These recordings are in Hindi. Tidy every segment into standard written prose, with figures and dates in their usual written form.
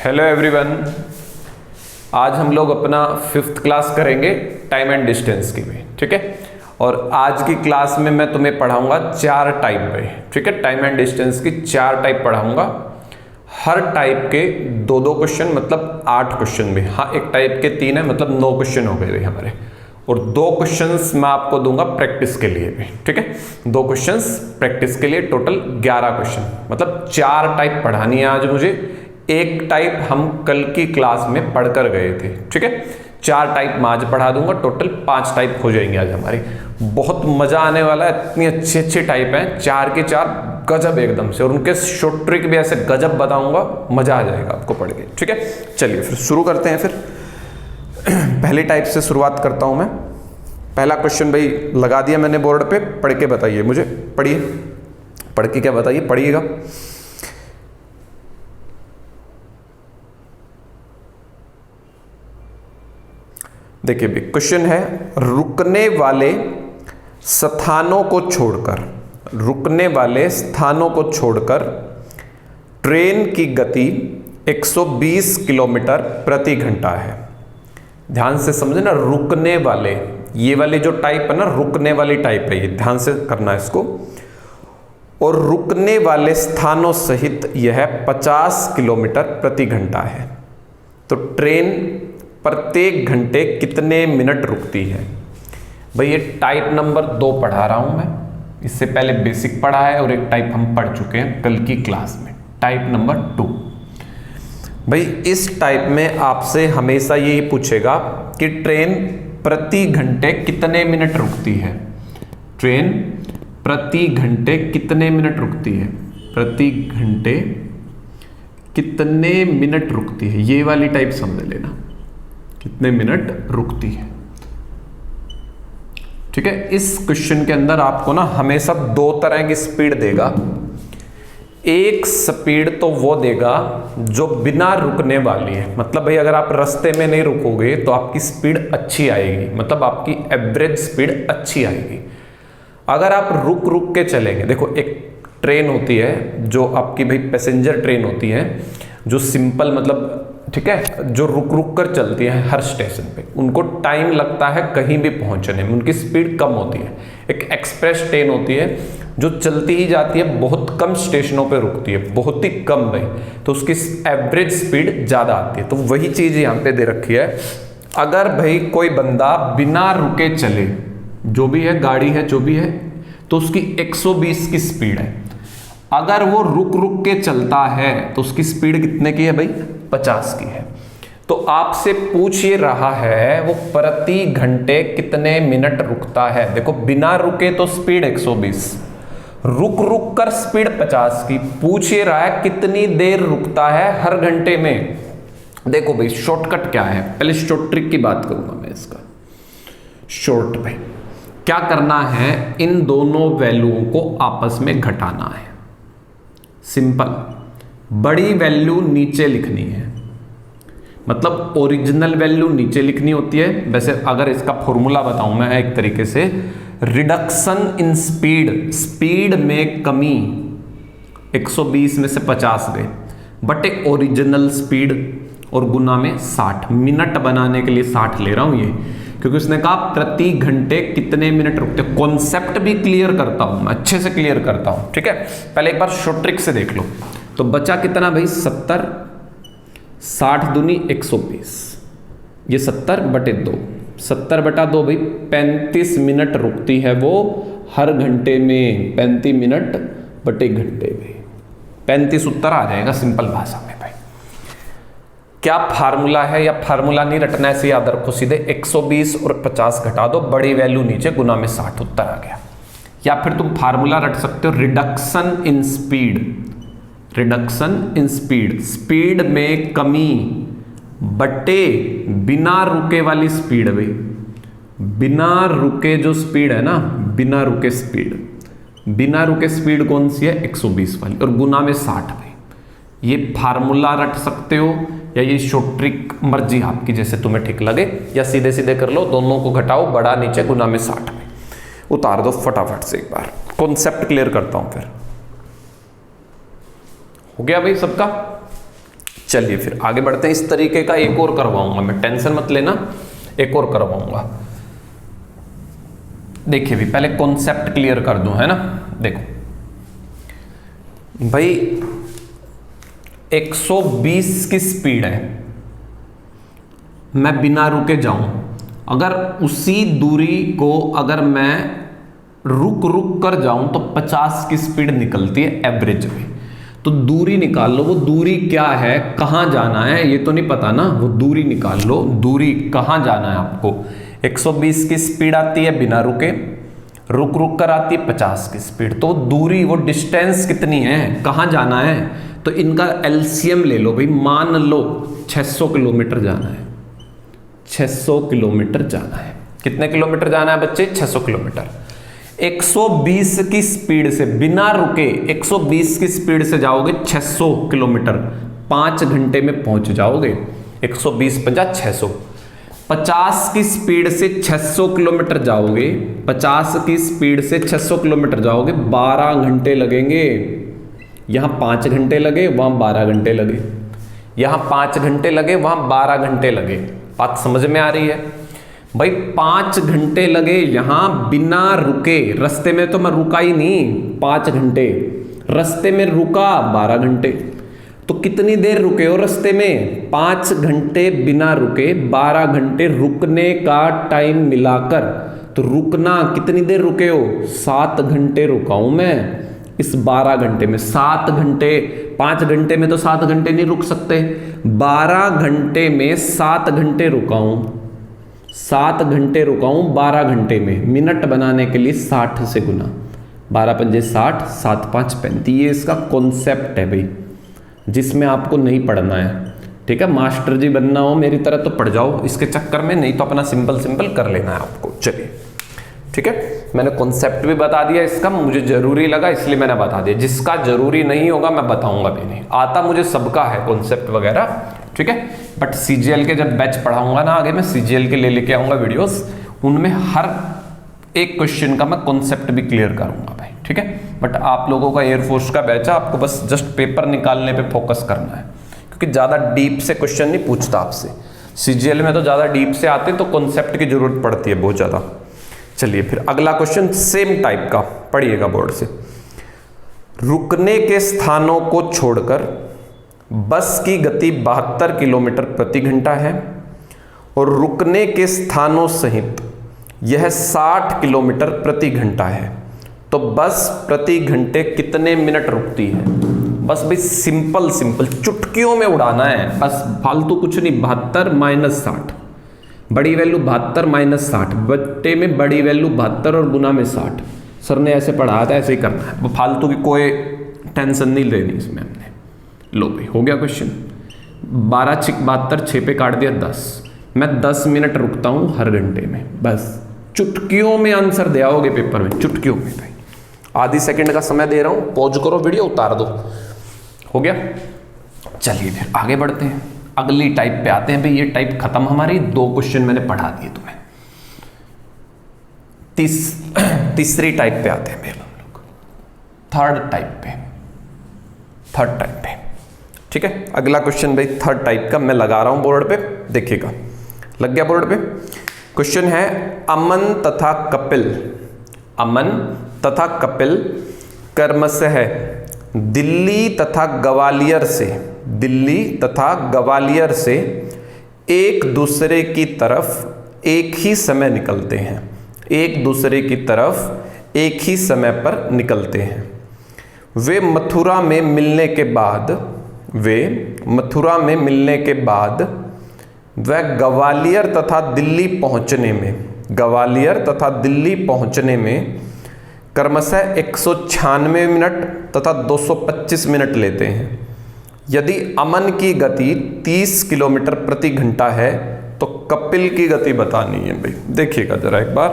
हेलो एवरीवन, आज हम लोग अपना 5th क्लास करेंगे टाइम एंड डिस्टेंस की भी, ठीक है। और आज की क्लास में मैं तुम्हें पढ़ाऊंगा 4 टाइप पे, ठीक है। टाइम एंड डिस्टेंस की 4 टाइप पढ़ाऊंगा। हर टाइप के 2-2 क्वेश्चन, मतलब 8 क्वेश्चन भी। हाँ, एक टाइप के 3 है, मतलब 9 क्वेश्चन हो गए हमारे। और 2 क्वेश्चंस मैं आपको दूंगा प्रैक्टिस के लिए भी, ठीक है। 2 क्वेश्चंस प्रैक्टिस के लिए, टोटल 11 क्वेश्चन, मतलब 4 टाइप पढ़ानी है आज मुझे। एक टाइप हम कल की क्लास में पढ़कर गए थे, ठीक है। 4 टाइप मैं आज पढ़ा दूंगा, टोटल 5 टाइप हो जाएंगे आज हमारे। बहुत मजा आने वाला है, इतनी अच्छे टाइप हैं, 4 के 4 गजब एकदम से। और उनके शॉर्ट ट्रिक भी ऐसे गजब बताऊंगा, मजा आ जाएगा आपको पढ़ के, ठीक है। चलिए फिर शुरू करते हैं। फिर पहली टाइप से शुरुआत करता हूं मैं। पहला क्वेश्चन भाई लगा दिया मैंने बोर्ड पे, पढ़ के बताइए मुझे। पढ़िए, पढ़ के क्या बताइए, पढ़िएगा। देखिए भी क्वेश्चन है, रुकने वाले स्थानों को छोड़कर, रुकने वाले स्थानों को छोड़कर ट्रेन की गति 120 किलोमीटर प्रति घंटा है। ध्यान से समझे ना, रुकने वाले, ये वाली जो टाइप है ना, रुकने वाली टाइप है, ये ध्यान से करना है इसको। और रुकने वाले स्थानों सहित यह 50 किलोमीटर प्रति घंटा है। तो ट्रेन प्रत्येक घंटे कितने मिनट रुकती है? भाई ये टाइप नंबर 2 पढ़ा रहा हूं मैं। इससे पहले बेसिक पढ़ा है और एक टाइप हम पढ़ चुके हैं कल की क्लास में, टाइप नंबर 2। भाई इस टाइप में आपसे हमेशा यही पूछेगा कि ट्रेन प्रति घंटे कितने मिनट रुकती है। ट्रेन प्रति घंटे कितने मिनट रुकती है, प्रति घंटे कितने मिनट रुकती है, ये वाली टाइप समझ लेना, कितने मिनट रुकती है, ठीक है। इस क्वेश्चन के अंदर आपको ना हमेशा 2 तरह की स्पीड देगा। एक स्पीड तो वो देगा जो बिना रुकने वाली है, मतलब भाई अगर आप रास्ते में नहीं रुकोगे तो आपकी स्पीड अच्छी आएगी, मतलब आपकी एवरेज स्पीड अच्छी आएगी। अगर आप रुक रुक के चलेंगे, देखो एक ट्रेन होती है जो आपकी भाई पैसेंजर ट्रेन होती है, जो सिंपल मतलब, ठीक है, जो रुक रुक कर चलती है हर स्टेशन पे, उनको टाइम लगता है कहीं भी पहुंचने में, उनकी स्पीड कम होती है। एक एक्सप्रेस ट्रेन होती है जो चलती ही जाती है, बहुत कम स्टेशनों पे रुकती है, बहुत ही कम भाई, तो उसकी एवरेज स्पीड ज्यादा आती है। तो वही चीज यहाँ पे दे रखी है। अगर भाई कोई बंदा बिना रुके चले, जो भी है गाड़ी है जो भी है, तो उसकी 120 की स्पीड है। अगर वो रुक रुक के चलता है तो उसकी स्पीड कितने की है भाई, 50 की है। तो आपसे पूछ ये रहा है वो प्रति घंटे कितने मिनट रुकता है। देखो बिना रुके तो स्पीड 120, रुक रुक कर स्पीड 50 की। पूछ ये रहा है कितनी देर रुकता है हर घंटे में। देखो भाई शॉर्टकट क्या है, पहले शॉर्ट ट्रिक की बात करूंगा मैं इसका। शॉर्ट भाई क्या करना है, इन दोनों वैल्यूओं को आपस में घटाना है। सिंपल, बड़ी वैल्यू नीचे लिखनी है, मतलब ओरिजिनल वैल्यू नीचे लिखनी होती है। वैसे अगर इसका फॉर्मूला बताऊं मैं एक तरीके से, रिडक्शन इन स्पीड, स्पीड में कमी 120 में से 50 गए, बटे ओरिजिनल स्पीड और गुना में 60। मिनट बनाने के लिए 60 ले रहा हूं ये, क्योंकि उसने कहा प्रति घंटे कितने मिनट रुकते। कॉन्सेप्ट भी क्लियर करता हूं मैं, अच्छे से क्लियर करता हूं, ठीक है। पहले एक बार शॉर्ट ट्रिक से देख लो। तो बचा कितना भाई, 70, 60 दूनी 120, ये 70 बटे 2, 70 बटा 2 भाई 35 मिनट रुकती है वो हर घंटे में। 35 मिनट बटे घंटे में 35 उत्तर आ जाएगा सिंपल भाषा में भाई। क्या फार्मूला है, या फार्मूला नहीं रटना है, ऐसे याद रखो सीधे 120 और 50 घटा दो, बड़ी वैल्यू नीचे, गुना में 60, उत्तर आ गया। या फिर तुम फार्मूला रट सकते हो, reduction in speed, reduction in speed, speed में कमी बटे बिना रुके वाली स्पीड। भाई बिना रुके जो स्पीड है ना, बिना रुके स्पीड, बिना रुके स्पीड कौन सी है, 120 वाली, और गुना में 60। भाई ये फार्मूला रट सकते हो या ये शॉर्ट ट्रिक, मर्जी आपकी, जैसे तुम्हें ठीक लगे, या सीधे सीधे कर लो, दोनों को घटाओ, बड़ा नीचे, गुना में 60 में उतार दो फटाफट से। एक बार कॉन्सेप्ट क्लियर करता हूं फिर। हो गया भाई सबका? चलिए फिर आगे बढ़ते हैं। इस तरीके का एक और करवाऊंगा मैं, टेंशन मत लेना, एक और करवाऊंगा। देखिए भी पहले कॉन्सेप्ट क्लियर कर दूं, है ना। देखो भाई 120 की स्पीड है, मैं बिना रुके जाऊं, अगर उसी दूरी को अगर मैं रुक रुक कर जाऊं तो 50 की स्पीड निकलती है एवरेज में। तो दूरी निकाल लो, वो दूरी क्या है, कहां जाना है, ये तो नहीं पता ना, वो दूरी निकाल लो, दूरी कहां जाना है आपको। 120 की स्पीड आती है बिना रुके, रुक रुक कर आती है 50 की स्पीड, तो दूरी वो डिस्टेंस कितनी है, कहां जाना है, तो इनका एलसीएम ले लो भाई। मान लो 600 किलोमीटर जाना है, 600 किलोमीटर जाना है। कितने किलोमीटर जाना है बच्चे, 600 किलोमीटर। 120 की स्पीड से बिना रुके 120 की स्पीड से जाओगे 600 किलोमीटर, 5 घंटे में पहुंच जाओगे। 120 50 600। 50 की स्पीड से 600 किलोमीटर जाओगे, 50 की स्पीड से 600 किलोमीटर जाओगे, 12 घंटे लगेंगे। यहां 5 घंटे लगे, वहां 12 घंटे लगे, यहां 5 घंटे लगे, वहां 12 घंटे लगे। बात समझ में आ रही है भाई। 5 घंटे लगे यहां बिना रुके, रास्ते में तो मैं रुका ही नहीं, 5 घंटे रास्ते में रुका, 12 घंटे। तो कितनी देर रुके हो रास्ते में, 5 घंटे बिना रुके, 12 घंटे रुकने का टाइम मिलाकर, तो रुकना कितनी देर रुके हो, 7 घंटे रुका हूं मैं इस 12 घंटे में। 7 घंटे, 5 घंटे में तो 7 घंटे नहीं रुक सकते, 12 घंटे में 7 घंटे रुका हूं, 7 घंटे रुका हूं 12 घंटे में। मिनट बनाने के लिए 60 से गुना, 12 पंजे 60, 7 5 35। ये इसका कॉन्सेप्ट है भाई, जिसमें आपको नहीं पढ़ना है, ठीक है। मास्टर जी बनना हो मेरी तरह तो पढ़ जाओ इसके चक्कर में, नहीं तो अपना सिंपल सिंपल कर लेना है आपको। चलिए ठीक है, मैंने कॉन्सेप्ट भी बता दिया इसका, मुझे जरूरी लगा इसलिए मैंने बता दिया। जिसका जरूरी नहीं होगा मैं बताऊंगा भी नहीं, आता मुझे सबका है कॉन्सेप्ट वगैरह, ठीक है। बट सीजीएल के जब बैच पढ़ाऊंगा ना आगे, मैं सीजीएल के लेके आऊंगा वीडियोस, उनमें हर एक क्वेश्चन का मैं कॉन्सेप्ट भी क्लियर करूंगा भाई, ठीक है। बट आप लोगों का एयरफोर्स का बैच है, आपको बस जस्ट पेपर निकालने पे फोकस करना है, क्योंकि ज़्यादा डीप से क्वेश्चन नहीं पूछता आपसे। सीजीएल में तो ज़्यादा डीप से आते तो कॉन्सेप्ट की जरूरत पड़ती है बहुत ज़्यादा। चलिए फिर अगला क्वेश्चन सेम टाइप का पढ़िएगा बोर्ड से। रुकने के स्थानों को छोड़कर बस की गति 72 किलोमीटर प्रति घंटा है और रुकने के स्थानों सहित यह 60 किलोमीटर प्रति घंटा है, तो बस प्रति घंटे कितने मिनट रुकती है। बस भाई सिंपल सिंपल चुटकियों में उड़ाना है, बस फालतू कुछ नहीं। 72 माइनस 60, बड़ी वैल्यू 72 माइनस 60, बट्टे में बड़ी वैल्यू 72 और गुना में 60। सर ने ऐसे पढ़ाया था, ऐसे ही करना है, वो फालतू की कोई टेंशन नहीं लेनी इसमें हमने। लो भाई हो गया क्वेश्चन। 12 6 72, 6 पे काट दिया 10। मैं 10 मिनट रुकता हूं हर घंटे में, बस चुटकियों में आंसर दे आओगे पेपर में, चुटकियों में भाई। आधी सेकंड का समय दे रहा हूं, पॉज करो वीडियो, उतार दो। हो गया, चलिए फिर आगे बढ़ते हैं, अगली टाइप पे आते हैं भाई। ये टाइप खत्म हमारी, 2 क्वेश्चन मैंने पढ़ा दिए तुम्हें। तीसरी टाइप पे आते हैं हम लोग, थर्ड टाइप पे, ठीक है। अगला क्वेश्चन भाई थर्ड टाइप का मैं लगा रहा हूं बोर्ड पे, देखिएगा, लग गया बोर्ड पे। क्वेश्चन है अमन तथा कपिल क्रमशः दिल्ली तथा ग्वालियर से एक दूसरे की तरफ एक ही समय निकलते हैं, एक दूसरे की तरफ एक ही समय पर निकलते हैं। वे मथुरा में मिलने के बाद वह ग्वालियर तथा दिल्ली पहुंचने में क्रमशः 196 मिनट तथा 225 मिनट लेते हैं। यदि अमन की गति 30 किलोमीटर प्रति घंटा है तो कपिल की गति बतानी है भाई। देखिएगा जरा एक बार,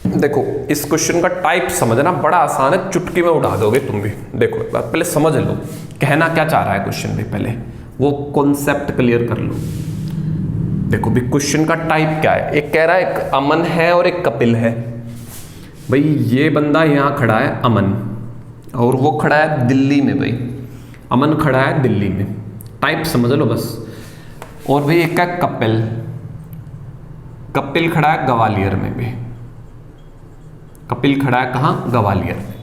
देखो इस क्वेश्चन का टाइप समझना बड़ा आसान है, चुटकी में उड़ा दोगे तुम भी। देखो एक बार पहले समझ लो कहना क्या चाह रहा है क्वेश्चन भी, पहले वो कॉन्सेप्ट क्लियर कर लो। देखो भी क्वेश्चन का टाइप क्या है, एक कह रहा है एक अमन है और एक कपिल है। भाई ये बंदा यहां खड़ा है अमन, और वो खड़ा है दिल्ली में। भाई अमन खड़ा है दिल्ली में, टाइप समझ लो बस। और भाई एक का कपिल, कपिल खड़ा है ग्वालियर में भी, कपिल खड़ा है कहां, ग्वालियर में भी।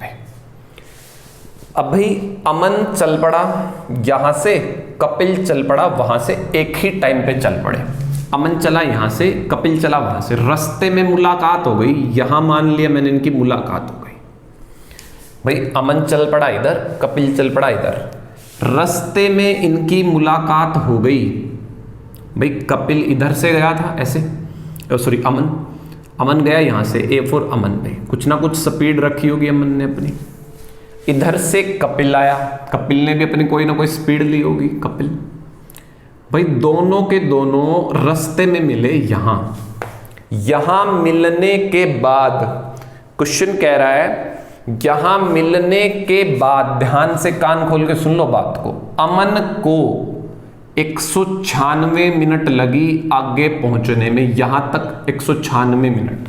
अब भाई अमन चल पड़ा यहां से, कपिल चल पड़ा वहां से, एक ही टाइम पे चल पड़े। अमन चला यहां से, कपिल चला वहां से, रास्ते में मुलाकात हो गई, यहां मान लिया मैंने इनकी मुलाकात हो गई। भाई अमन चल पड़ा इधर, कपिल चल पड़ा इधर, रास्ते में इनकी मुलाकात हो गई। भाई कपिल इधर से गया था ऐसे, सॉरी अमन गया यहां से, ए फॉर अमन पे कुछ ना कुछ स्पीड रखी होगी अमन ने अपनी। इधर से कपिल आया, कपिल ने भी अपनी कोई ना कोई स्पीड ली होगी कपिल। भाई दोनों के दोनों रास्ते में मिले यहां मिलने के बाद, क्वेश्चन कह रहा है यहां मिलने के बाद, ध्यान से कान खोल के सुन लो बात को, अमन को 196 मिनट लगी आगे पहुंचने में, यहां तक 196 मिनट।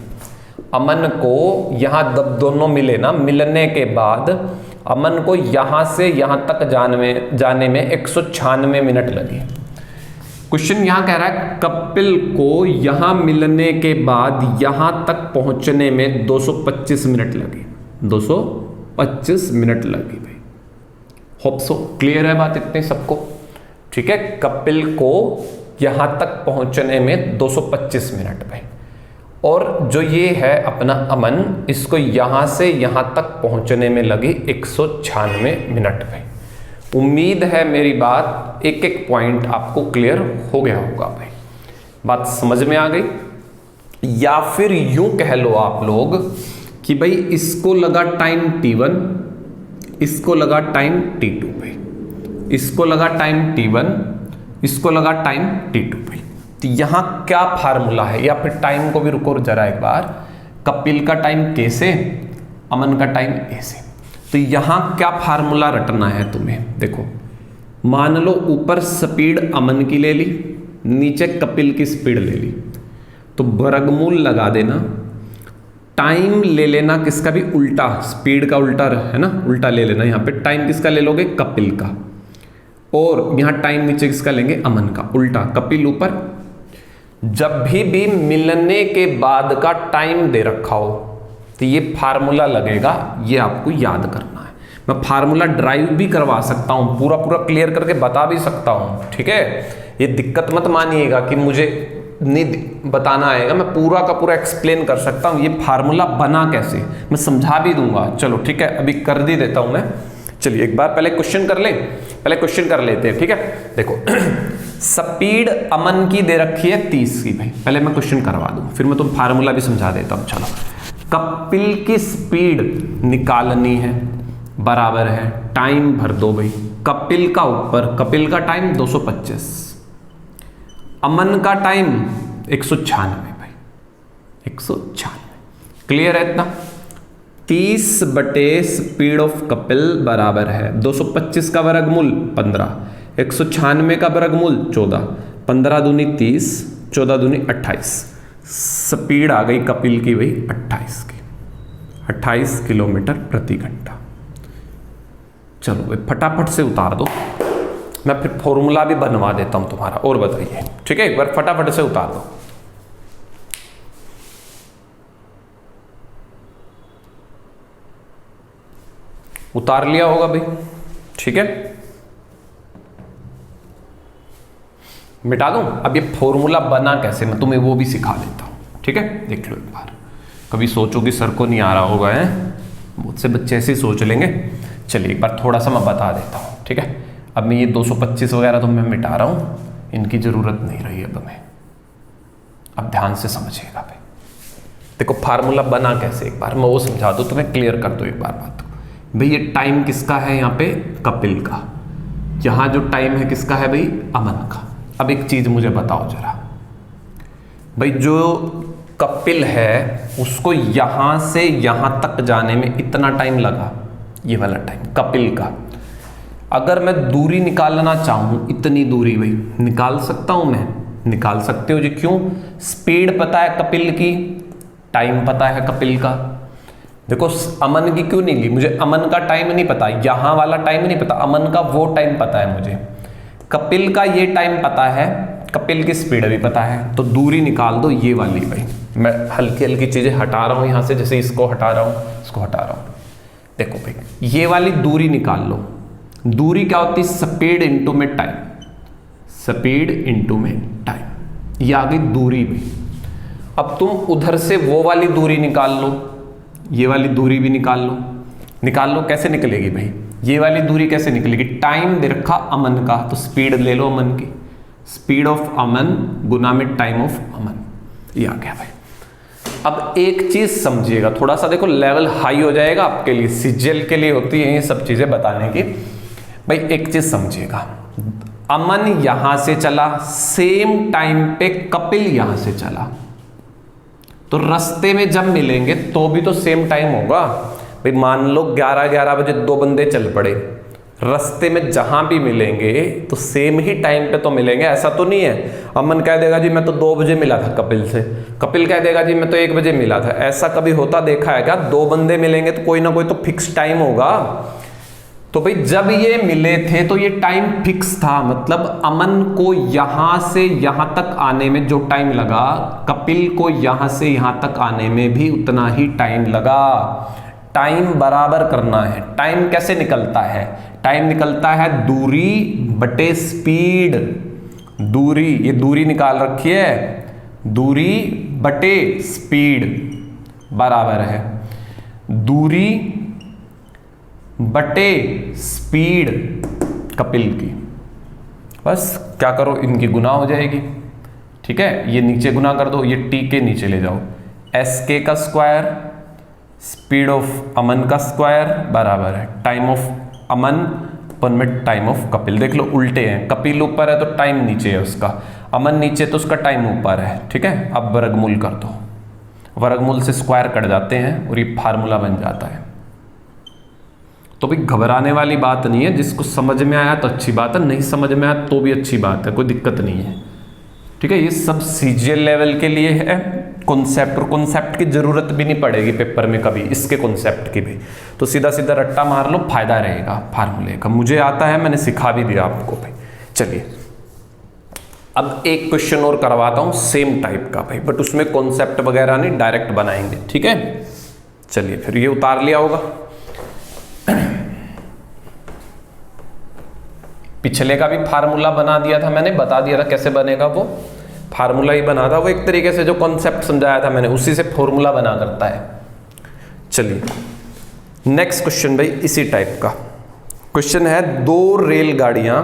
अमन को यहां दोनों मिले ना, मिलने के बाद अमन को यहां से यहां तक जाने में 196 मिनट लगी। क्वेश्चन यहां कह रहा है कपिल को यहां मिलने के बाद यहां तक पहुंचने में 225 मिनट लगी, 225 मिनट लगी। भाई होप सो क्लियर है बात इतनी सबको, ठीक है। कपिल को यहां तक पहुंचने में 225 मिनट भाई, और जो ये है अपना अमन, इसको यहां से यहां तक पहुंचने में लगी 196 मिनट भाई। उम्मीद है मेरी बात एक एक पॉइंट आपको क्लियर हो गया होगा भाई, बात समझ में आ गई। या फिर यूं कह लो आप लोग कि भाई इसको लगा टाइम T1, इसको लगा टाइम T2 भाई, इसको लगा टाइम T1, इसको लगा टाइम T2 भाई। तो यहां क्या फार्मूला है, या फिर टाइम को भी रुको जरा एक बार, कपिल का टाइम K से, अमन का टाइम A से। तो यहां क्या फार्मूला रटना है तुम्हें, देखो मान लो ऊपर स्पीड अमन की ले ली, नीचे कपिल की स्पीड ले ली, तो वर्गमूल लगा देना, टाइम ले लेना किसका भी उल्टा, स्पीड का उल्टा है ना, उल्टा ले लेना। यहां पे टाइम किसका ले लोगे, कपिल का, और यहां टाइम नीचे किसका लेंगे, अमन का, उल्टा कपिल ऊपर। जब भी मिलने के बाद का टाइम दे रखा हो तो ये फार्मूला लगेगा, ये आपको याद करना है। मैं फार्मूला ड्राइव भी करवा सकता हूं, पूरा पूरा क्लियर करके बता भी सकता हूं, ठीक है। ये दिक्कत मत मानिएगा कि मुझे नहीं बताना आएगा, मैं पूरा का पूरा एक्सप्लेन कर सकता हूं। ये फार्मूला बना कैसे मैं समझा भी दूंगा, चलो ठीक है, अभी कर दी देता हूं मैं। चलिए एक बार पहले क्वेश्चन कर लें, पहले क्वेश्चन कर लेते हैं, ठीक है। देखो स्पीड अमन की दे रखी है 30 की भाई, पहले मैं क्वेश्चन करवा दूं, फिर मैं तुम फार्मूला भी समझा देता हूं। चलो कपिल की स्पीड निकालनी है, बराबर है टाइम भर दो भाई, कपिल का ऊपर, कपिल का टाइम 225, अमन का टाइम 196 भाई, 196। क्लियर है इतना? 30 बटे स्पीड ऑफ कपिल बराबर है 225 का वर्गमूल 15, 196 का वर्गमूल 14, 15 दूनी 30, 14 दूनी 28। स्पीड आ गई कपिल की भाई 28 की, 28 किलोमीटर प्रति घंटा। चलो भाई फटाफट से उतार दो, मैं फिर फॉर्मूला भी बनवा देता हूं तुम्हारा, और बताइए, ठीक है। एक बार फटाफट से उतार दो। उतार लिया होगा भाई, ठीक है। मिटा दूं? अब ये फॉर्मूला बना कैसे मैं तुम्हें वो भी सिखा देता हूं, ठीक है। देख लो एक बार, कभी सोचो कि सर को नहीं आ रहा होगा, है मुझसे बच्चे ऐसे ही सोच लेंगे। चलिए एक बार थोड़ा सा मैं बता देता हूं, ठीक है। अब मैं ये 225 वगैरह तो मैं मिटा रहा हूं, इनकी जरूरत नहीं रही अब हमें। अब ध्यान से समझिएगा भाई, देखो फार्मूला बना कैसे, एक बार मैं वो समझा दूं, तुम्हें क्लियर कर दो एक बार बात को। भाई ये टाइम किसका है यहाँ पे, कपिल का। यहाँ जो टाइम है किसका है भाई, अमन का। अब एक चीज मुझे बताओ जरा भाई, जो कपिल है उसको यहां से यहां तक जाने में इतना टाइम लगा, ये वाला टाइम कपिल का। अगर मैं दूरी निकालना चाहूं, इतनी दूरी भाई निकाल सकता हूं मैं, निकाल सकते हो जी। क्यों? स्पीड पता है कपिल की, टाइम पता है कपिल का। देखो अमन की क्यों नहीं ली, मुझे अमन का टाइम नहीं पता, यहां वाला टाइम नहीं पता, अमन का वो टाइम पता है मुझे। कपिल का ये टाइम पता है, कपिल की स्पीड भी पता है, तो दूरी निकाल दो ये वाली भाई। मैं हल्की हल्की चीजें हटा रहा हूं यहां से, जैसे इसको हटा रहा हूं, इसको हटा रहा हूं। देखो भाई, ये वाली दूरी निकाल लो। दूरी क्या होती है? स्पीड इंटू में टाइम, स्पीड इंटू में टाइम, ये आ गई दूरी भी। अब तुम उधर से वो वाली दूरी निकाल लो, ये वाली दूरी भी निकाल लो। निकाल लो, कैसे निकलेगी भाई? ये वाली दूरी कैसे निकलेगी? टाइम दे रखा अमन का, तो स्पीड ले लो अमन की, स्पीड ऑफ अमन गुना में टाइम ऑफ अमन, ये आ गया भाई। अब एक चीज समझिएगा, थोड़ा सा देखो लेवल हाई हो जाएगा आपके लिए, सीजीएल के लिए होती है ये सब चीजें बताने की। भाई एक चीज समझिएगा, अमन यहां से चला, सेम टाइम पे कपिल यहां से चला, तो रास्ते में जब मिलेंगे तो भी तो सेम टाइम होगा भाई। मान लो 11 बजे दो बंदे चल पड़े, रास्ते में जहां भी मिलेंगे तो सेम ही टाइम पे तो मिलेंगे। ऐसा तो नहीं है अमन कह देगा जी मैं तो 2 बजे मिला था कपिल से, कपिल कह देगा जी मैं तो 1 बजे मिला था। ऐसा कभी होता देखा है क्या? 2 बंदे मिलेंगे तो कोई ना कोई तो फिक्स टाइम होगा। तो भाई जब ये मिले थे तो ये टाइम फिक्स था, मतलब अमन को यहां से यहां तक आने में जो टाइम लगा, कपिल को यहां से यहां तक आने में भी उतना ही टाइम लगा। टाइम बराबर करना है। टाइम कैसे निकलता है? टाइम निकलता है दूरी बटे स्पीड। दूरी, ये दूरी निकाल रखी है, दूरी बटे स्पीड बराबर है दूरी बटे स्पीड कपिल की। बस क्या करो, इनकी गुना हो जाएगी, ठीक है। ये नीचे गुना कर दो, ये टी के नीचे ले जाओ, एस के का स्क्वायर स्पीड ऑफ अमन का स्क्वायर बराबर है टाइम ऑफ अमन अपन में टाइम ऑफ कपिल। देख लो उल्टे हैं, कपिल ऊपर है तो टाइम नीचे है उसका, अमन नीचे तो उसका टाइम ऊपर है, ठीक है। अब वर्गमूल कर दो, वर्गमूल से स्क्वायर कट जाते हैं और ये फार्मूला बन जाता है। तो भाई घबराने वाली बात नहीं है, जिसको समझ में आया तो अच्छी बात है, नहीं समझ में आया तो भी अच्छी बात है, कोई दिक्कत नहीं है, ठीक है। ये सब सीजीएल लेवल के लिए है कॉन्सेप्ट, और कॉन्सेप्ट की जरूरत भी नहीं पड़ेगी पेपर में कभी इसके कॉन्सेप्ट की भी, तो सीधा सीधा रट्टा मार लो, फायदा रहेगा फार्मूले का। मुझे आता है, मैंने सिखा भी दिया आपको भाई। चलिए अब एक क्वेश्चन और करवाता हूं सेम टाइप का भाई, बट उसमें कॉन्सेप्ट वगैरह नहीं, डायरेक्ट बनाएंगे, ठीक है। चलिए फिर ये उतार लिया होगा, पिछले का भी फार्मूला बना दिया था मैंने, बता दिया था कैसे बनेगा, वो फार्मूला ही बना था वो, एक तरीके से जो कॉन्सेप्ट समझाया था मैंने उसी से फॉर्मूला बना करता है। चलिए नेक्स्ट क्वेश्चन भाई इसी टाइप का क्वेश्चन है। 2 रेलगाड़ियां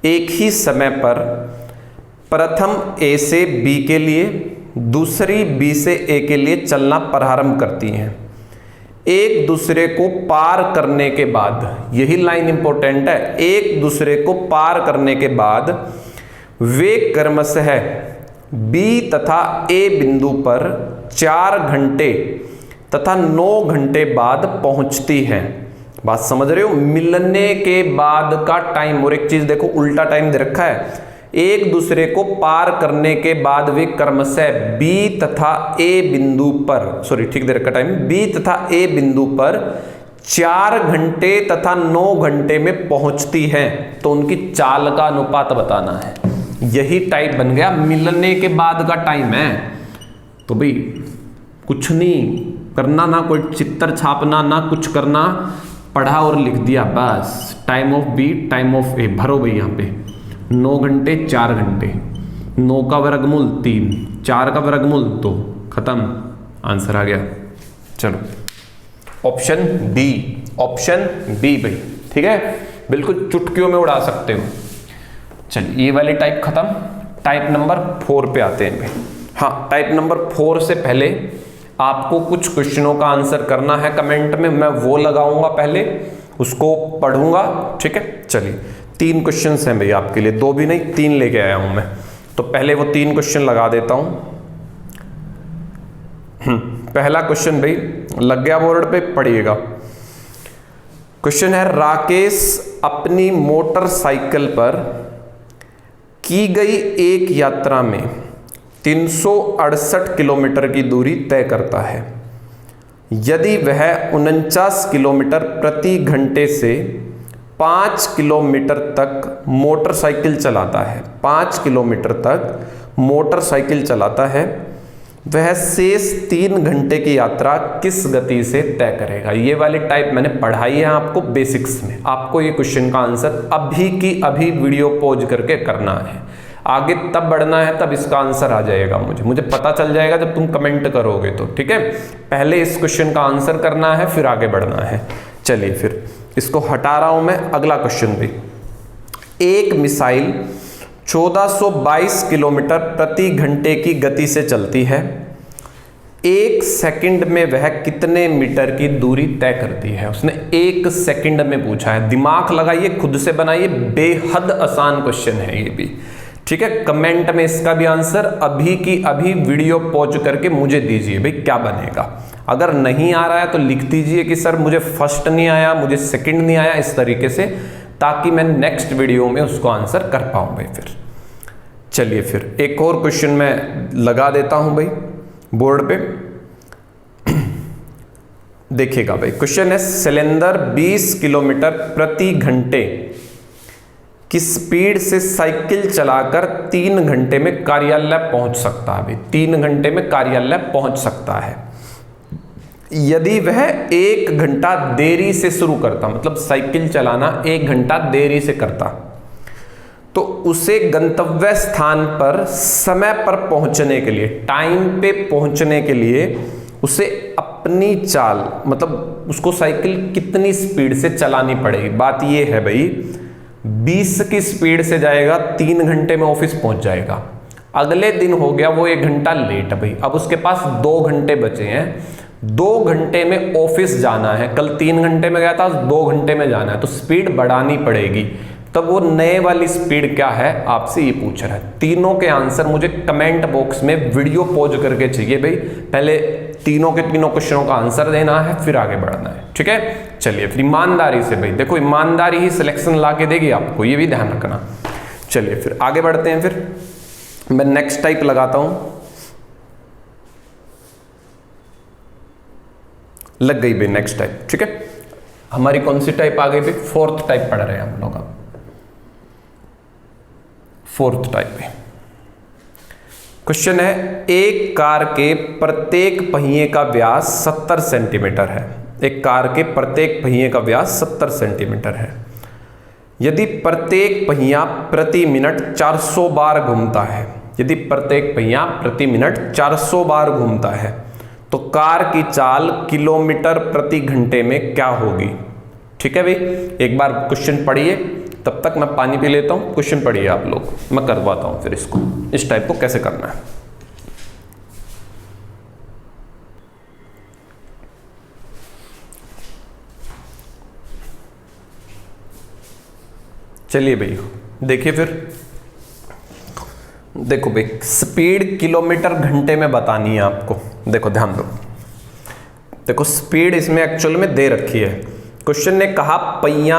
एक ही समय पर प्रथम ए से बी के लिए, दूसरी बी से ए के लिए चलना प्रारंभ करती हैं। एक दूसरे को पार करने के बाद, यही लाइन इंपॉर्टेंट है, एक दूसरे को पार करने के बाद वे क्रमशः बी तथा ए बिंदु पर 4 घंटे तथा 9 घंटे बाद पहुंचती हैं। बात समझ रहे हो? मिलने के बाद का टाइम, और एक चीज देखो उल्टा टाइम दे रखा है, एक दूसरे को पार करने के बाद वे क्रमशः बी तथा ए बिंदु पर, सॉरी ठीक दे रखा टाइम, बी तथा ए बिंदु पर 4 घंटे तथा 9 घंटे में पहुंचती हैं, तो उनकी चाल का अनुपात बताना है। यही टाइप बन गया, मिलने के बाद का टाइम है। तो भाई कुछ नहीं करना, ना कोई चित्र छापना, ना कुछ करना, पढ़ा और लिख दिया बस। Time of B time of A भरो भाई, यहाँ पे 9 घंटे 4 घंटे, 9 का वर्गमूल 3, 4 का वर्गमूल 2, खत्म, आंसर आ गया। चलो ऑप्शन बी, ऑप्शन बी भाई, ठीक है, बिल्कुल चुटकियों में उड़ा सकते हो। चलिए ये वाली टाइप खत्म, टाइप नंबर 4 पे आते हैं भाई। हाँ, टाइप नंबर 4 से पहले आपको कुछ क्वेश्चनों का आंसर करना है कमेंट में, मैं वो लगाऊंगा पहले, उसको पढ़ूंगा, ठीक है। चलिए 3 क्वेश्चंस हैं भाई आपके लिए, 2 भी नहीं 3 लेके आया हूं मैं, तो पहले वो 3 क्वेश्चन लगा देता हूं। पहला क्वेश्चन भाई लग गया बोर्ड पे, पढ़िएगा। क्वेश्चन है, राकेश अपनी मोटरसाइकिल पर की गई एक यात्रा में 368 किलोमीटर की दूरी तय करता है। यदि वह 49 किलोमीटर प्रति घंटे से 5 किलोमीटर तक मोटरसाइकिल चलाता है, 5 किलोमीटर तक मोटरसाइकिल चलाता है, वह शेष 3 घंटे की यात्रा किस गति से तय करेगा। ये वाली टाइप मैंने पढ़ाई है आपको बेसिक्स में। आपको ये क्वेश्चन का आंसर अभी की अभी वीडियो पॉज करके करना है। आगे तब बढ़ना है तब इसका आंसर आ जाएगा, मुझे पता चल जाएगा जब तुम कमेंट करोगे तो, ठीक है। पहले इस क्वेश्चन का आंसर करना है फिर आगे बढ़ना है। चलिए फिर इसको हटा रहा हूं मैं। अगला क्वेश्चन भी, एक मिसाइल 1422 किलोमीटर प्रति घंटे की गति से चलती है, 1 सेकंड में वह कितने मीटर की दूरी तय करती है। उसने 1 सेकंड में पूछा है। दिमाग लगाइए, खुद से बनाइए, बेहद आसान क्वेश्चन है ये भी, ठीक है। कमेंट में इसका भी आंसर अभी की अभी वीडियो पॉज करके मुझे दीजिए भाई क्या बनेगा। अगर नहीं आ रहा है तो लिख दीजिए कि सर मुझे फर्स्ट नहीं आया, मुझे सेकंड नहीं आया, इस तरीके से, ताकि मैं नेक्स्ट वीडियो में उसको आंसर कर पाऊं भाई। फिर चलिए फिर एक और क्वेश्चन मैं लगा देता हूं भाई बोर्ड पे, देखिएगा भाई। क्वेश्चन है, सिलेंडर 20 किलोमीटर प्रति घंटे की स्पीड से साइकिल चलाकर 3 घंटे में कार्यालय पहुंच सकता है भाई। 3 घंटे में कार्यालय पहुंच सकता है। यदि वह 1 घंटा देरी से शुरू करता, मतलब साइकिल चलाना 1 घंटा देरी से करता, तो उसे गंतव्य स्थान पर समय पर पहुंचने के लिए, टाइम पे पहुंचने के लिए उसे अपनी चाल, मतलब उसको साइकिल कितनी स्पीड से चलानी पड़ेगी। बात यह है भाई, 20 की स्पीड से जाएगा, 3 घंटे में ऑफिस पहुंच जाएगा। अगले दिन हो गया वो 1 घंटा लेट भाई, अब उसके पास 2 घंटे बचे हैं, 2 घंटे में ऑफिस जाना है। कल 3 घंटे में गया था, 2 घंटे में जाना है, तो स्पीड बढ़ानी पड़ेगी। तब वो नए वाली स्पीड क्या है आपसे ये पूछ रहा है। तीनों के आंसर मुझे कमेंट बॉक्स में वीडियो पॉज करके चाहिए भाई। पहले तीनों के तीनों क्वेश्चनों का आंसर देना है फिर आगे बढ़ना है, ठीक है। चलिए फिर ईमानदारी से भाई, देखो ईमानदारी ही सिलेक्शन ला के देगी आपको, ये भी ध्यान रखना। चलिए फिर आगे बढ़ते हैं। फिर मैं नेक्स्ट टाइप लगाता हूं। लग गई भाई नेक्स्ट टाइप, ठीक है। हमारी कौन सी टाइप आ गई भाई? 4th टाइप पढ़ रहे हैं हम लोग अब। 4th टाइप में क्वेश्चन है, एक कार के प्रत्येक पहिए का व्यास 70 सेंटीमीटर है। एक कार के प्रत्येक पहिए का व्यास 70 सेंटीमीटर है। यदि प्रत्येक पहिया प्रति मिनट 400 बार घूमता है, यदि प्रत्येक पहिया प्रति मिनट 400 बार घूमता है, तो कार की चाल किलोमीटर प्रति घंटे में क्या होगी। ठीक है भाई, एक बार क्वेश्चन पढ़िए, तब तक मैं पानी पी लेता हूं। क्वेश्चन पढ़िए आप लोग, मैं करवाता हूं फिर इसको, इस टाइप को कैसे करना है। चलिए भाई देखिए, फिर देखो भाई, स्पीड किलोमीटर घंटे में बतानी है आपको। देखो ध्यान दो, देखो स्पीड इसमें एक्चुअल में दे रखी है। क्वेश्चन ने कहा पहिया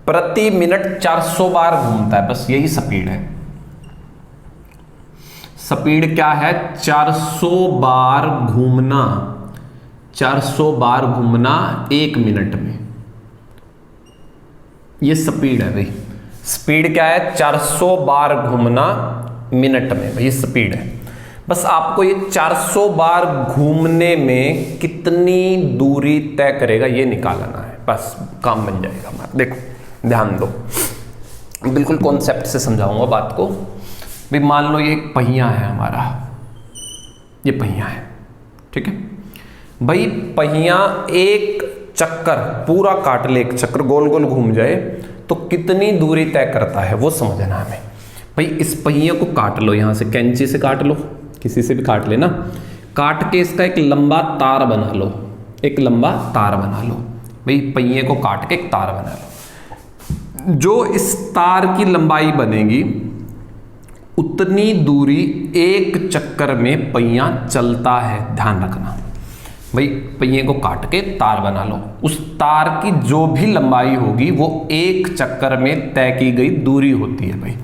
प्रति मिनट 400 बार घूमता है, बस यही स्पीड है। स्पीड क्या है? 400 बार घूमना, 400 बार घूमना 1 मिनट में, ये स्पीड है भाई। स्पीड क्या है? 400 बार घूमना मिनट में, भाई स्पीड है। बस आपको ये 400 बार घूमने में कितनी दूरी तय करेगा ये निकालना है, बस काम बन जाएगा हमारा। देखो ध्यान दो, बिल्कुल कॉन्सेप्ट से समझाऊंगा बात को। भाई मान लो ये एक पहिया है हमारा, ये पहिया है, ठीक है भाई। पहिया एक चक्कर पूरा काट ले, एक चक्कर गोल गोल घूम जाए तो कितनी दूरी तय करता है वो समझना हमें। भाई इस पहिए को काट लो, यहां से कैंची से काट लो, किसी से भी काट लेना। काट के इसका एक लंबा तार बना लो, एक लंबा तार बना लो। भाई पहिए को काट के एक तार बना लो। जो इस तार की लंबाई बनेगी उतनी दूरी एक चक्कर में पहिया चलता है, ध्यान रखना। भाई पहिए को काट के तार बना लो, उस तार की जो भी लंबाई होगी वो एक चक्कर में तय की गई दूरी होती है भाई,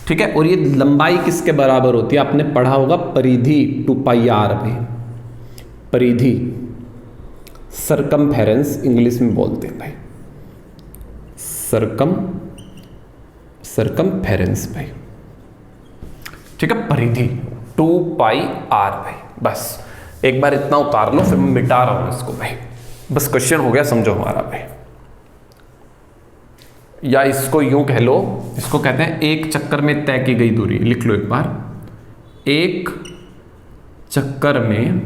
ठीक है। और ये लंबाई किसके बराबर होती है? आपने पढ़ा होगा परिधि, 2πr में, परिधि, सरकमफेरेंस इंग्लिश में बोलते हैं भाई, सरकमफेरेंस भाई, ठीक है, परिधि 2 पाई आर भाई। बस एक बार इतना उतार लो, फिर मैं मिटा रहा हूं इसको भाई। बस क्वेश्चन हो गया, समझो हमारा भाई। या इसको यूं कह लो, इसको कहते हैं एक चक्कर में तय की गई दूरी। लिख लो एक बार, एक चक्कर में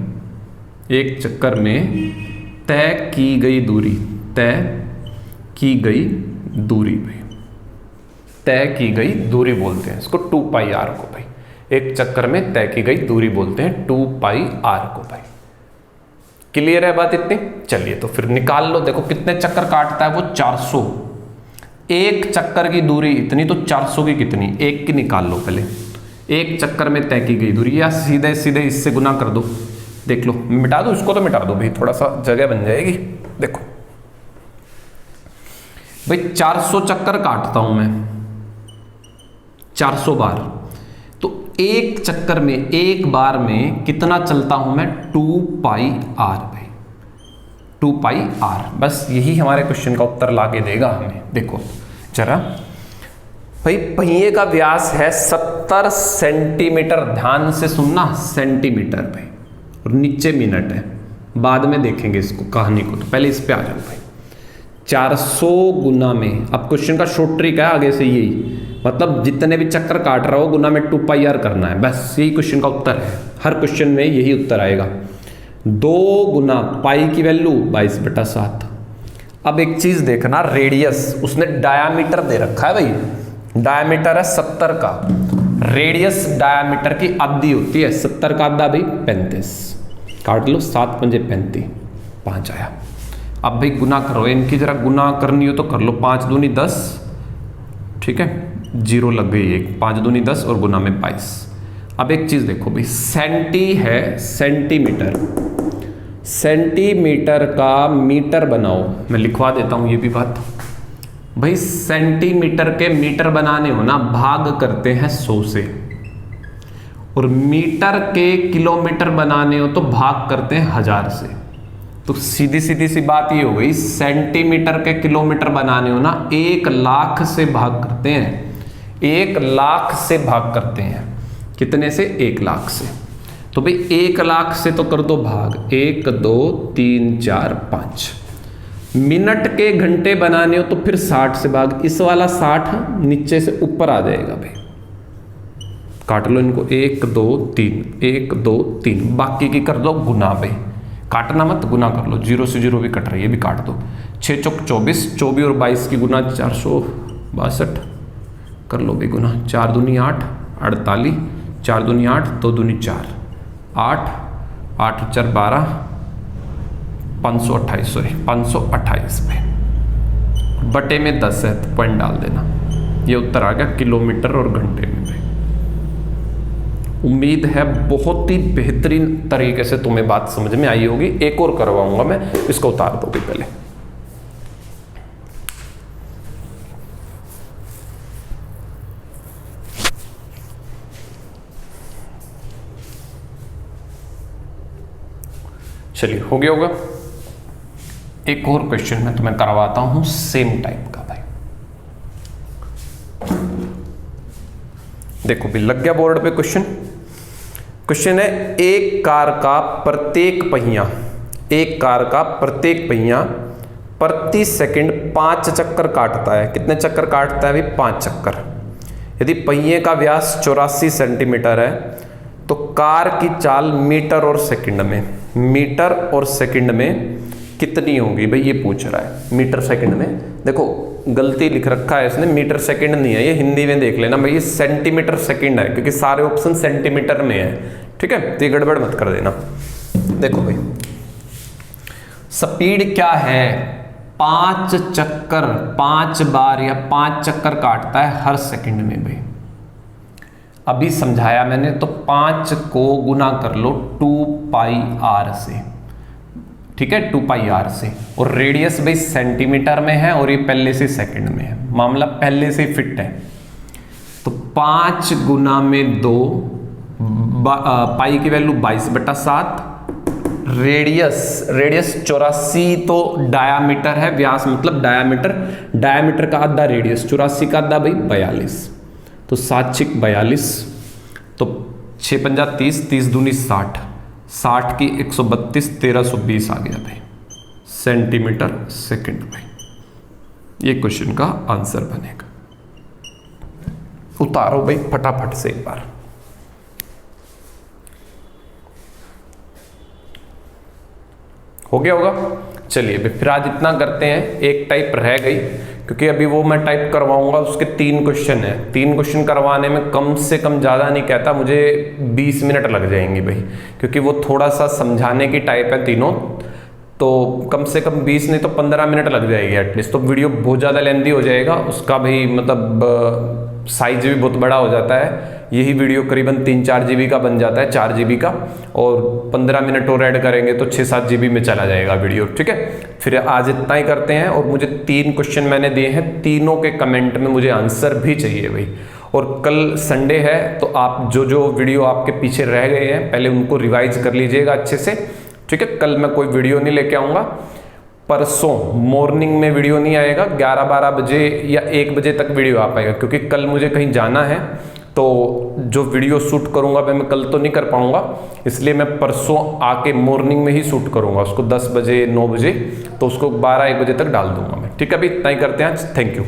तय की गई दूरी, तय की गई दूरी भाई, तय की गई दूरी बोलते हैं इसको 2 पाई आर को भाई। एक चक्कर में तय की गई दूरी बोलते हैं 2 पाई आर को भाई। क्लियर है बात इतनी? चलिए तो फिर निकाल लो। देखो कितने चक्कर काटता है वो, 400। एक चक्कर की दूरी इतनी, तो 400 की कितनी, एक की निकाल लो पहले। एक चक्कर में तय की गई दूरी, या सीधे सीधे इससे गुना कर दो। देख लो, मिटा दो इसको, तो मिटा दो भाई, थोड़ा सा जगह बन जाएगी। देखो भाई 400 चक्कर काटता हूं मैं, 400 बार, तो एक चक्कर में, एक बार में कितना चलता हूं मैं, 2 पाई आर भाई, 2 पाई आर। बस यही हमारे क्वेश्चन का उत्तर लाके देगा हमें। देखो जरा भाई, पहिए का व्यास है 70 सेंटीमीटर, ध्यान से सुनना, सेंटीमीटर भाई, और नीचे मिनट है, बाद में देखेंगे इसको कहानी को, तो पहले इस पे आ जाओ भाई। 400 गुना में, अब क्वेश्चन का शॉर्ट ट्रिक है आगे से यही, मतलब जितने भी चक्कर काट रहा हो गुना में 2 पाई आर करना है, बस यही क्वेश्चन का उत्तर है। हर क्वेश्चन में यही उत्तर आएगा। 2 गुना पाई की वैल्यू 22/7। अब एक चीज देखना, रेडियस उसने डायामीटर दे रखा है भाई, डायामीटर है 70 का, रेडियस डायामीटर की आधी होती है, 70 का आधा भाई 35, काट लो, 7 पंजे 35, 5 आया। अब भाई गुना करो, इनकी जरा गुना करनी हो तो कर लो, 5 दूनी 10, ठीक है, 0 लग गई एक, 5 दूनी 10 और गुना में 22। अब एक चीज देखो भाई, सेंटी है सेंटीमीटर, सेंटीमीटर का मीटर बनाओ, मैं लिखवा देता हूं ये भी बात भाई। सेंटीमीटर के मीटर बनाने हो ना, भाग करते हैं 100 से, और मीटर के किलोमीटर बनाने हो तो भाग करते हैं 1000 से। तो सीधी सीधी सी बात ये हो गई, सेंटीमीटर के किलोमीटर बनाने हो ना, 1 लाख से भाग करते हैं, 1 लाख से भाग करते हैं। कितने से? 1 लाख से। तो भाई 1 लाख से तो कर दो भाग, 1 2 3 4 5। मिनट के घंटे बनाने हो तो फिर 60 से भाग, इस वाला 60 नीचे से ऊपर आ जाएगा भाई, काट लो इनको, 1 2 3, 1 2 3, बाकी की कर दो गुना भाई, काटना मत, गुना कर लो, 0 से 0 भी कट रही है, भी काट दो। 6 चौक 24, 24 और 22 की गुना 462 कर लो भाई गुना, 4 दूनी 8, 48, 4 दूनी 8, 2 दूनी 4, 8, 8 4 12, 528, सॉरी 528 पे बटे में 10 है, तो पॉइंट डाल देना। ये उत्तर आ गया किलोमीटर और घंटे में भाई। उम्मीद है बहुत ही बेहतरीन तरीके से तुम्हें बात समझ में आई होगी। एक और करवाऊंगा मैं, इसको उतार दो भी पहले। चलिए हो गया होगा। एक और क्वेश्चन मैं तुम्हें करवाता हूं सेम टाइप का भाई। देखो भी लग गया बोर्ड पे क्वेश्चन। क्वेश्चन है, एक कार का प्रत्येक पहिया प्रति सेकंड 5 चक्कर काटता है। कितने चक्कर काटता है भाई? 5 चक्कर। यदि पहिए का व्यास 84 सेंटीमीटर है तो कार की चाल मीटर और सेकंड में कितनी होगी भाई, ये पूछ रहा है। मीटर सेकंड में, देखो गलती लिख रखा है इसने, मीटर सेकंड नहीं है, ये हिंदी में देख लेना भाई, ये सेंटीमीटर सेकंड है, क्योंकि सारे ऑप्शन सेंटीमीटर में है, ठीक है, तो ये गड़बड़ मत कर देना। देखो भाई स्पीड क्या है, 5 चक्कर, 5 बार या 5 चक्कर काटता है हर सेकंड में भाई। अभी समझाया मैंने, तो 5 को गुना कर लो 2 पाई आर से, ठीक है, 2 पाई आर से। और रेडियस भाई सेंटीमीटर में है और ये पहले से सेकंड में है, मामला पहले से फिट है। तो 5 गुना में 2, पाई की वैल्यू 22/7, रेडियस 84 तो डायामीटर है, व्यास मतलब डायामीटर का आधा रेडियस, 84 का आधा भाई 42, तो 7 × 42, तो 6 × 5 30, 30 दूनी 60, 60 की 132, 1320 आ गया भाई सेंटीमीटर सेकंड भाई। ये क्वेश्चन का आंसर बनेगा। उतारो भाई फटाफट से एक बार। हो गया होगा। चलिए फिर आज इतना करते हैं, एक टाइप रह गई क्योंकि अभी वो मैं टाइप करवाऊंगा, उसके 3 क्वेश्चन है। 3 क्वेश्चन करवाने में कम से कम ज़्यादा नहीं कहता, मुझे 20 मिनट लग जाएंगे भाई, क्योंकि वो थोड़ा सा समझाने की टाइप है तीनों, तो कम से कम 20 नहीं तो 15 मिनट लग जाएगी एटलीस्ट। तो वीडियो बहुत ज़्यादा लेंथी हो जाएगा, उसका भी मतलब साइज भी बहुत बड़ा हो जाता है। यही वीडियो करीबन 3-4 GB का बन जाता है, 4 GB का, और 15 मिनट और ऐड करेंगे तो 6-7 GB में चला जाएगा वीडियो, ठीक है। फिर आज इतना ही करते हैं, और मुझे 3 क्वेश्चन मैंने दिए हैं, तीनों के कमेंट में मुझे आंसर भी चाहिए भाई। और कल संडे है तो आप जो वीडियो आपके पीछे रह गए हैं पहले उनको रिवाइज कर लीजिएगा अच्छे से, ठीक है। कल मैं कोई वीडियो नहीं लेके आऊँगा, परसों मॉर्निंग में वीडियो नहीं आएगा, 11-12 बजे या 1 बजे तक वीडियो आ पाएगा, क्योंकि कल मुझे कहीं जाना है, तो जो वीडियो शूट करूंगा मैं कल तो नहीं कर पाऊंगा, इसलिए मैं परसों आके मॉर्निंग में ही शूट करूंगा उसको, 10 बजे 9 बजे, तो उसको 12-1 बजे तक डाल दूंगा मैं, ठीक है। अभी इतना ही करते हैं आज, थैंक यू।